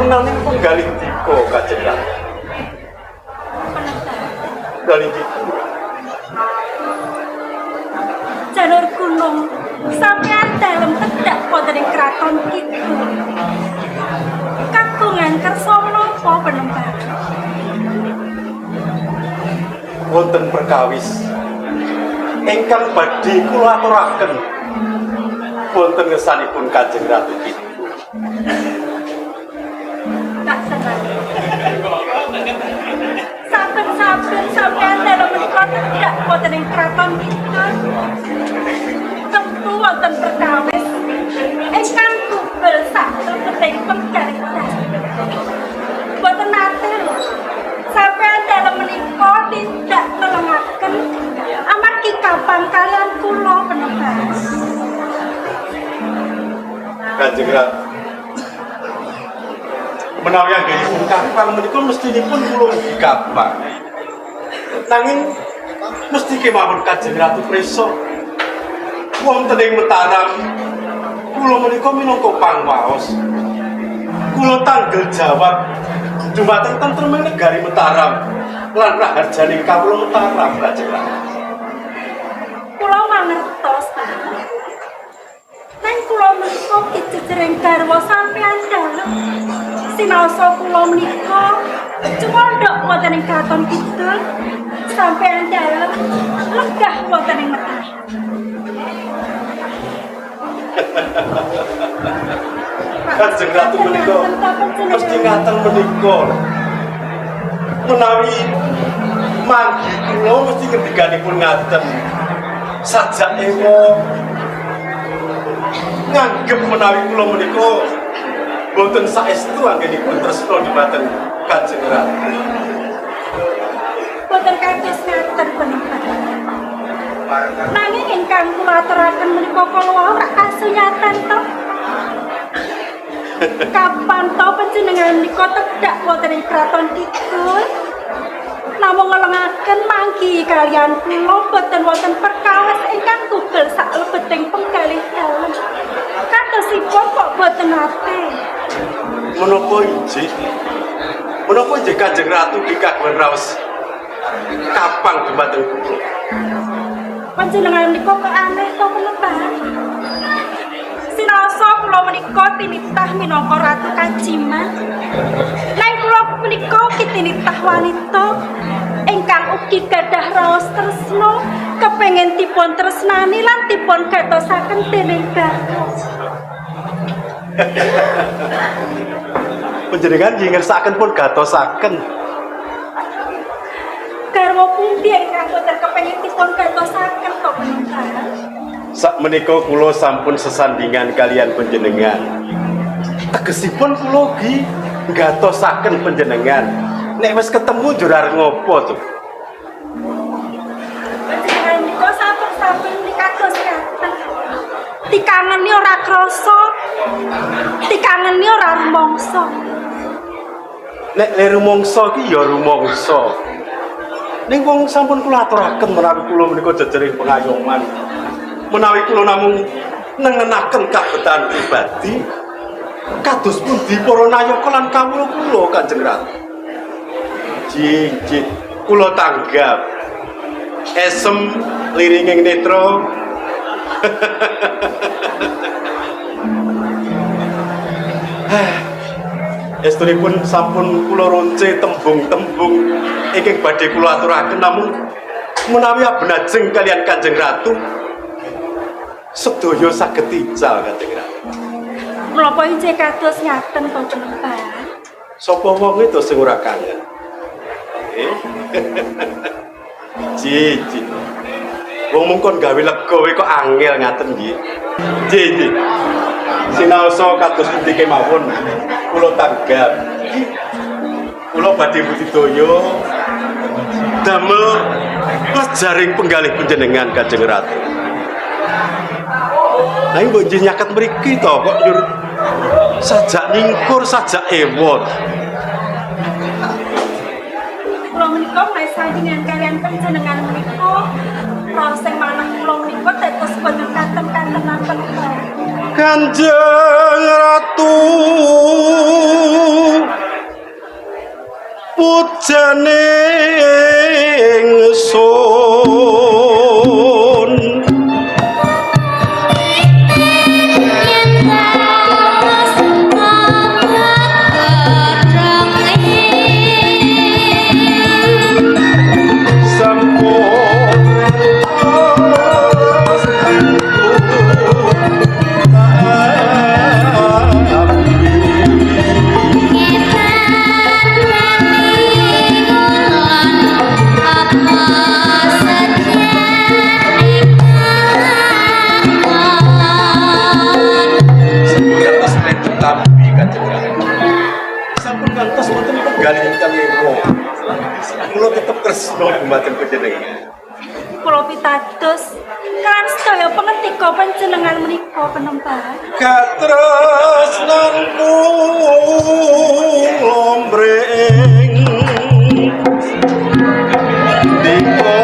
menawi penggalih dika Kanjeng Ratu. Galih dika. Janur gunung sampeyan dalem tedak wonten ing kraton kidul. Kagungan kersa menapa penembar? Wonten perkawis ingkang badhe kula aturaken wonten ngersanipun Kanjeng Ratu Kidul. Tak senang. Saben-saben sampeyan dalem menika tedak wonten ing kraton kidul. Tentu wonten perkawis ingkang tugel saklebeting penggalih. Boten nate lho. Sampeyan dalem menika tidak nelengaken amargi kapan kalian kula penebar. Kanjeng Ratu menawi anggenipun kapal menika mestinipun kula kapal. Nanging mesti kemawon Kanjeng Ratu prisa wonten ing Mataram kula menika minangka pangwaos. Kula tanggel jawab dumateng tentreming negari Mataram lan raharjaning kawula Mataram Kanjeng Ratu. Kula mangertos. Nang kula menika kijejering garwa sampeyan dalem. Sinaosa kula menika cumondhok wonten ing kraton kidul sampeyan dalem lenggah wonten ing Mataram. Kanjeng Ratu menika mesti ngaten menika. Menawi manggi kula mesti ngendikanipun ngaten. Sajak ewa nganggep menawi kula menika boten saestu anggenipun tresna dhumateng Kanjeng Ratu. Boten kados ngaten penembar. Nanging ingkang kula aturaken menika kala ora kasunyatan to. Kapan to panjenengan menika tedak wonten ing kraton kidul? Namung ngelengaken manggi kalian kula boten wonten perkawis ingkang tugel saklebeting penggalih dalem. Katosipun kok boten nate. Menapa injih? Menapa injih Kanjeng Ratu dikagungan raos kapang dhumateng kula? Panjenengan menika kok aneh to penembar. Sinaosa kula menika tinitah minangka ratu kajiman. Nang kula menika tinitah wanita ingkang ugi gadah raos tresna kepengin dipun tresnani lan dipun gatosaken dening garwa. Panjenengan nggih ngersakaken pun gatosaken. Garwa pundi ingkang boten kepengin dipun gatosaken to penembar? Sakmenika kula sampun sesandingan kalian panjenengan. Tegesipun kula ugi gatosaken panjenengan. Nek wis ketemu jurar ngopo to? Panjenengan menika sampun dikados ngaten. Dikangeni ora krasa. Dikangeni ora rumangsa. Nek le rumangsa iki ya rumangsa. Ning wong sampun kula aturaken menawi kula menika jejering pengayoman. Menawi kula namung nengenaken kabetan pribadi kados pundi para nayaka lan kawula kula Kanjeng Ratu. Jinjit kula tanggap esem liringing netra. Estunipun sampun kula ronce tembung-tembung ingkang badhe kula aturaken namung menawi abenajeng kalian Kanjeng Ratu sedaya saged ical Kanjeng Ratu. Menapa injih kados ngaten to penembar? Sapa wong itu sing ora kangen? Cici. Wong mungkon gawe lega kok angel ngaten nggih. Cici. Sinaosa kados pundi kemawon kula tanggap. Kula badhe budidaya damel jaring penggalih panjenengan Kanjeng Ratu. Nah mbok njenengan nyaket mriki to kok nyur sajak nyingkur sajak ewon. Kula menika mesandingan kalian panjenengan menika raos sing manah kula menika tetes boten kanten-kantenaken. Kanjeng Ratu pujaning sun sampun kantos wonten gali ingkang ewo. Kula tetep tresna dumateng panjenengan. Kula pitados kan sedaya pengetika panjenengan menika penembahan. Katresnanku lombreng diko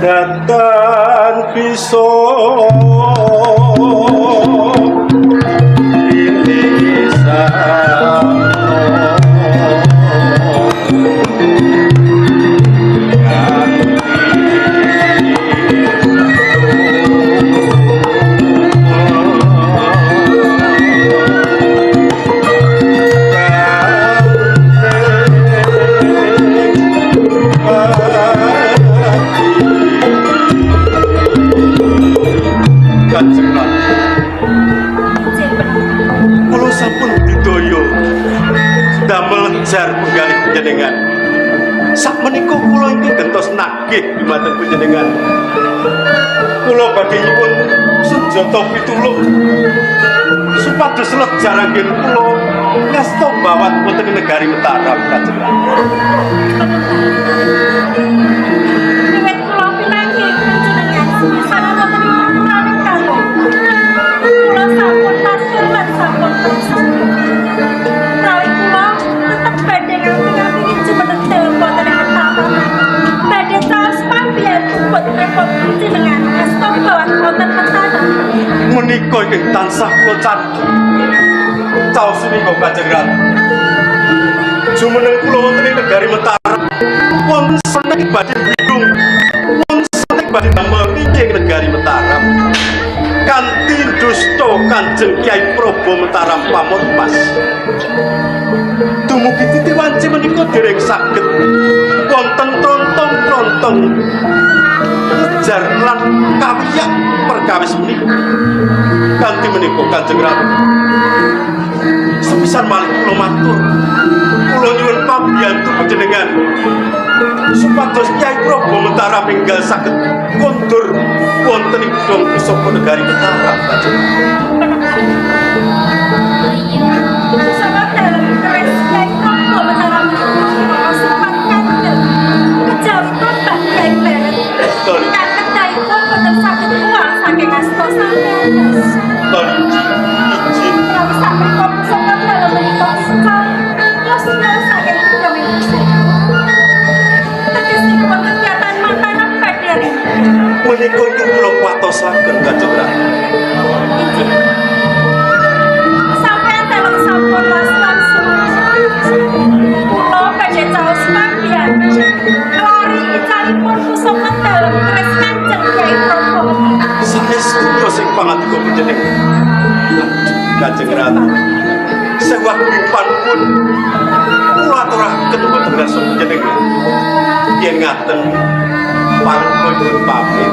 datang pisau ini kula sampun didaya damel jar penggalih panjenengan. Sakmenika kula ingkang gentos nagih dumateng panjenengan. Kula badhe nyuwun senjata pitulung supados lejar anggen kula ngasta bawat wonten ing negari Mataram kajenengan. Wiwit kula pinanggih panjenengan semisal wonten ing puraning kalong. Kula sampun matur lan sampun prisa. Prawi kula tetep badhe ngaping-apingi jumeneng dalem wonten ing Mataram. Badhe taos pambiyan buat repot panjenengan ngasta bawat wonten Mataram. Menika ingkang tansah kula candhi. Caos menika Kanjeng Ratu. Jumeneng kula wonten ing negari Mataram. Wonten saking badhe bidung. Wonten saking badhe damel inggih negari Mataram. Kanthi dusta Kanjeng Kyai Prabu Mataram Pamorpas. Dumugi titi wanci menika dereng saged wonten trontong-trontong jar lan kawiyak perkawis menika. Kanthi menika Kanjeng Ratu. Sepisan malih kula matur. Kula nyuwun pambiyantu panjenengan supados Kyai Prabu Mataram enggal saged kondur wonten ing gedung pusaka negari Mataram panjenengan. Pusaka dalem keris Kyai Prabu Mataram menika sempat kandel kejawi tombak Kyai Beret. Ingkang kedahipun boten saged kuwat saking asta sampeyan. Izin Prawi sapunika pusaka dalem menika sekal yosna saking gedung pusaka. Tegesipun kegiatan Mataram badhe menika ingkang kula watosaken Kanjeng Ratu. sampeyan dalem sampun waslan kula badhe caos pambiyan lari icalipun pusaka dalem keris Kanjeng Kyai Prabu. Saestu sing pangatika panjenengan. Kanjeng Ratu. Sewaktu pun kula aturaken dumateng rasa panjenengan. Yen ngaten pareng kula pamit.